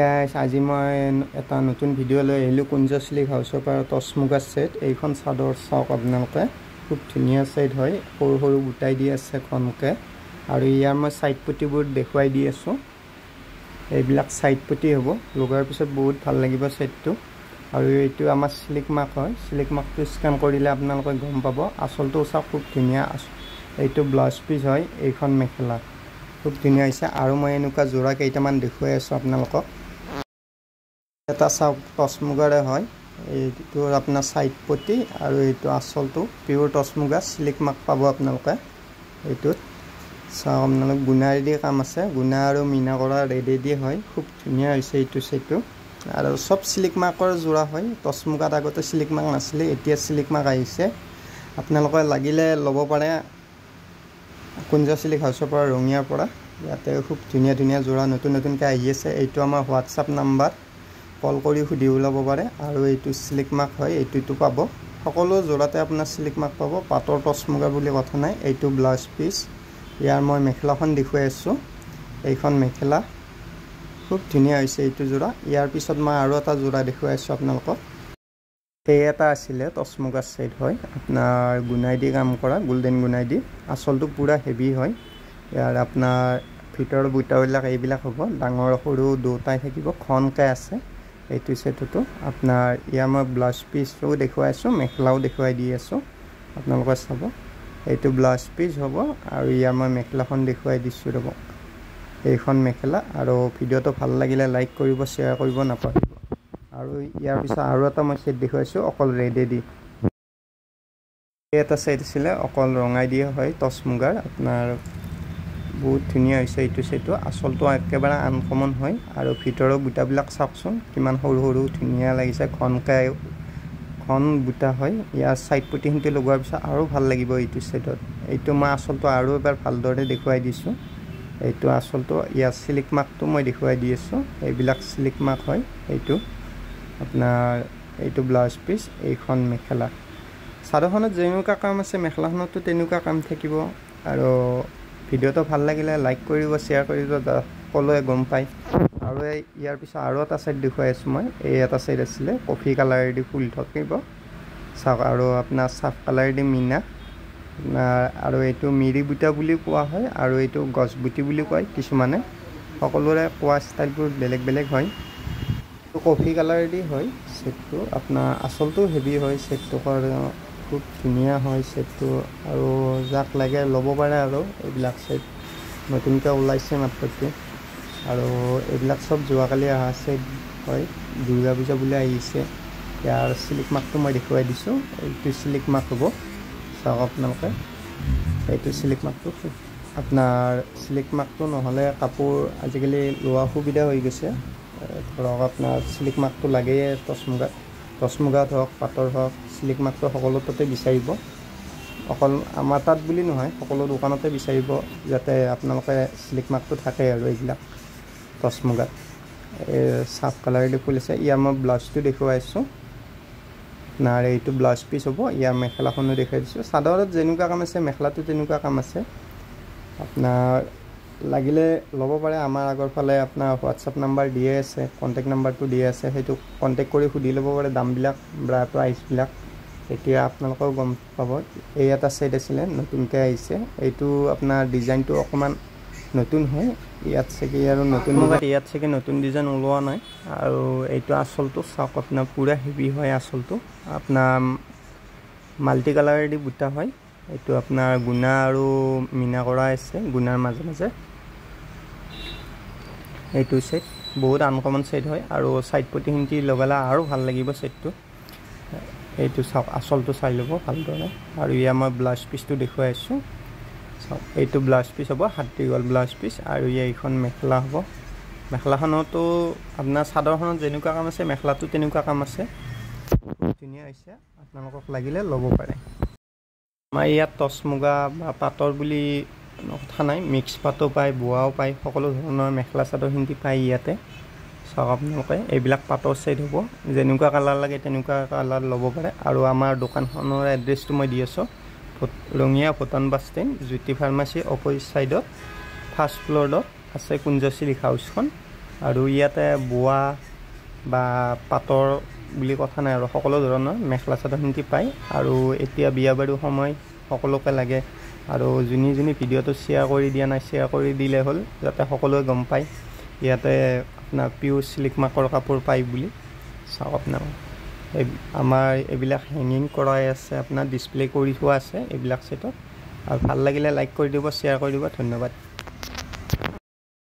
guys আজি মই এটা নতুন ভিডিও লৈ আহিলো কুঞ্জ সিল্ক হাউসৰ পৰা টছ মুগা সেট এইখন চাদৰ চাওক আপোনালোকে খুব ধুনীয়া সেট হয় সৰু সৰু বুটাই দি আছে খনকে আৰু ইয়াৰ মই সাইড পটিবোৰ দেখুৱাই দি আছো এইবিলাক সাইড পটি হ'ব লগাৰ পিছত বহুত ভাল লাগিব সেটটো আৰু এইটো আমাৰ সিল্ক মাৰ্ক হয় সিল্ক মাৰ্কটো স্ক্যান কৰিলে আপোনালোকে গম পাব আসলটো চাওক খুব ধুনীয়া এইটো ব্লাউজ পিস হয় এইখন মেখেলা খুব ধুনীয়া হৈছে আৰু মই এনেকুৱা জোৰা কেইটামান দেখুৱাই আছো আপোনালোকক এটা চাওক টছ মুগাৰে হয় এইটো আপোনাৰ সাইড পটি আৰু এইটো আসলটো পিওৰ টছ মুগা সিল্ক মাৰ্ক পাব আপোনালোকে এইটোত চাওক আপোনালোক গুণাৰি দি কাম আছে গুণা আৰু মিনা কৰা ৰেডি দি হয় খুব ধুনীয়া হৈছে এইটো সেটটো আৰু সব সিল্ক মাৰ্কৰ জোৰা হয় টছ মুগাত আগতে সিল্ক মাৰ্ক নাছিলে এতিয়া সিল্ক মাৰ্ক আহিছে আপোনালোকে লাগিলে ল'ব পাৰে কুঞ্জ সিল্ক হাউসৰ পৰা ৰঙিয়াৰ পৰা ইয়াতে খুব ধুনীয়া ধুনীয়া জোৰা নতুন নতুনকৈ আহি আছে এইটো আমাৰ হোৱাটছআপ নাম্বাৰ কল কৰি সুধি ওলাব পাৰে আৰু এইটো সিল্ক মাৰ্ক হয় এইটো পাব সকলো জোৰাতে আপোনাৰ সিল্ক মাৰ্ক পাব পাটৰ টছ মুগা বুলি কথা নাই এইটো ব্লাউজ পিস ইয়াৰ মই মেখেলাখন দেখুৱাই আছো এইখন মেখেলা খুব ধুনীয়া হৈছে এইটো জোৰা ইয়াৰ পিছত মই আৰু এটা জোৰা দেখুৱাই আছো আপোনালোকক এই এটা আছিল টছ মুগা সেট হয় আপোনাৰ গুনাই দি কাম কৰা গোল্ডেন গুনাই দি আসলটো পুৰা হেভি হয় ইয়াৰ আপোনাৰ ভিতৰৰ বুটাবিলাক এইবিলাক হ'ব ডাঙৰ সৰু দুটাই থাকিব খনকে আছে এইটো সেটটো আপোনাৰ ইয়াৰ মই ব্লাউজ পিসও দেখুৱাই আছো মেখেলাও দেখুৱাই দি আছো আপোনালোকে চাব এইটো ব্লাউজ পিস হ'ব আৰু ইয়াৰ মই মেখেলাখন দেখুৱাই দিছো ৰব এইখন মেখেলা আৰু ভিডিওটো ভাল লাগিলে লাইক কৰিব শেয়াৰ কৰিব নাপাহৰিব আৰু ইয়াৰ পিছত আৰু এটা মই সেট দেখুৱাইছো অকল ৰেডি দি এটা সেট আছিল অকল ৰঙাই দিয়া হয় টছ মুগাৰ আপোনাৰ বহুত ধুনীয়া হৈছে এইটো সেটটো আসলটো একেবাৰে আনকমন হয় আৰু ভিতৰৰ বুটাবিলাক চাওকচোন কিমান সৰু সৰু ধুনীয়া লাগিছে খন বুটা হয় ইয়াৰ সাইড পটিখিনি লগোৱাৰ পিছত আৰু ভাল লাগিব এইটো সেটত এইটো মই আসলটো আৰু এবাৰ ভালদৰে দেখুৱাই দিছো এইটো আসলটো ইয়াৰ সিল্ক মাৰ্কটো মই দেখুৱাই দি আছো এইবিলাক সিল্ক মাৰ্ক হয় এইটো আপোনাৰ এইটো ব্লাউজ পিস এইখন মেখেলা চাদৰখনত যেনেকুৱা কাম আছে মেখেলাখনতো তেনেকুৱা কাম থাকিব আৰু ভিডিওটো ভাল লাগিলে লাইক কৰিব শেয়াৰ কৰিব সকলোৱে গম পায় আৰু ইয়াৰ পিছত আৰু এটা সাইড দেখুৱাই আছো মই এই এটা সাইড আছিল কফি কালাৰ দি ফুল থাকিব চাওক আৰু আপোনাৰ সাফ কালাৰ দি মিনা আৰু এইটো মিৰি বুটা বুলি কোৱা হয় আৰু এইটো গছবুটি বুলি কয় কিছুমানে সকলোৰে কোৱা ষ্টাইলবোৰ বেলেগ বেলেগ হয় কফি কালাৰ দি হয় সেটটো আপোনাৰ আসলটো হেভি হয় সেটটো খুব ধুনীয়া হয় সেটটো আৰু যাক লাগে ল'ব পাৰে আৰু এইবিলাক সেট নতুনকৈ ওলাইছে মাত্ৰকে আৰু এইবিলাক সব যোৱাকালি অহা সেট হয় দুৰ্গা পূজা বুলি আহিছে ইয়াৰ সিল্ক মাৰ্কটো মই দেখুৱাই দিছো এইটো সিল্ক মাৰ্ক হ'ব চাওক আপোনালোকে এইটো সিল্ক মাৰ্কটো আপোনাৰ সিল্ক মাৰ্কটো নহ'লে কাপোৰ আজিকালি লোৱা সুবিধা হৈ গৈছে ধৰক আপোনাৰ সিল্ক মাৰ্কটো লাগেই টছ মুগাত হওক পাটৰ হওক সিল্ক মাৰ্কটো সকলো তাতে বিচাৰিব অকল আমাৰ তাত বুলি নহয় সকলো দোকানতে বিচাৰিব যাতে আপোনালোকে সিল্ক মাৰ্কটো থাকে আৰু এইবিলাক টছ মুগাত সাফ কালাৰ দি ফুল আছে ইয়াৰ মই ব্লাউজটো দেখুৱাই আছো আপোনাৰ এইটো ব্লাউজ পিস হ'ব ইয়াৰ মেখেলাখনো দেখুৱাই দিছো চাদৰত যেনেকুৱা কাম আছে মেখেলাটো তেনেকুৱা কাম আছে আপোনাৰ লাগিলে ল'ব পাৰে আমাৰ আগৰ ফালে আপোনাৰ হোৱাটছআপ নাম্বাৰ দিয়ে আছে কন্টেক্ট নাম্বাৰটো দিয়ে আছে সেইটো কন্টেক্ট কৰি সুধি ল'ব পাৰে দামবিলাক প্ৰাইচবিলাক এতিয়া আপোনালোকেও গম পাব এই এটা সেট আছিল নতুনকৈ আহিছে এইটো আপোনাৰ ডিজাইনটো অকমান নতুন হয় ইয়াত চাগে আৰু নতুন ইয়াত চাগে নতুন ডিজাইন ওলোৱা নাই আৰু এইটো আসলটো চাওক আপোনাৰ পুৰা হেভি হয় আসলটো আপোনাৰ মাল্টি কালাৰ দি বুটা হয় এইটো আপোনাৰ গুণা আৰু মিনা কৰা আছে গুণাৰ মাজে মাজে এইটো সেট বহুত আনকমন সেট হয় আৰু সাইড পটিখিনি লগালে আৰু ভাল লাগিব সেটটো এইটো চাওক আসলটো চাই ল'ব ভালদৰে আৰু ইয়াৰ মই ব্লাউজ পিসটো দেখুৱাই আছো চাওক এইটো ব্লাউজ পিস হ'ব হাতী গল ব্লাউজ পিস আৰু এইখন মেখেলা হ'ব মেখেলাখনতো আপোনাৰ চাদৰখনত যেনেকুৱা কাম আছে মেখেলাটো তেনেকুৱা কাম আছে ধুনীয়া হৈছে আপোনালোকক লাগিলে ল'ব পাৰে আমাৰ ইয়াত টছ মুগা বা পাটৰ বুলি কথা নাই মিক্স পাতো পায় বোৱাও পায় সকলো ধৰণৰ মেখেলা চাদৰখিনি পায় ইয়াতে চাওক আপোনালোকে এইবিলাক পাটৰ সেট হ'ব যেনেকুৱা কালাৰ লাগে তেনেকুৱা কালাৰ ল'ব পাৰে আৰু আমাৰ দোকানখনৰ এড্ৰেছটো মই দি আছো ৰঙিয়া ভুটান বাছ ষ্টেণ্ড জ্যোতি ফাৰ্মাচী অপজিট সাইডত ফাৰ্ষ্ট ফ্ল'ৰত আছে কুঞ্জ সিল্ক হাউচখন আৰু ইয়াতে বোৱা বা পাটৰ বুলি কথা নাই আৰু সকলো ধৰণৰ মেখেলা চাদৰখিনি পায় আৰু এতিয়া বিয়া বাৰু সময় সকলোকে লাগে আৰু যোনে ভিডিঅ'টো শ্বেয়াৰ কৰি দিয়া নাই শ্বেয়াৰ কৰি দিলে হ'ল যাতে সকলোৱে গম পায় ইয়াতে আপোনাৰ পিউৰ চিল্ক মাৰ্কৰ কাপোৰ পায় বুলি চাওক আপোনাৰ আমাৰ এইবিলাক হেঙিং কৰাই আছে আপোনাৰ ডিছপ্লে কৰি থোৱা আছে এইবিলাক সেটত আৰু ভাল লাগিলে লাইক কৰি দিব শ্বেয়াৰ কৰি দিব ধন্যবাদ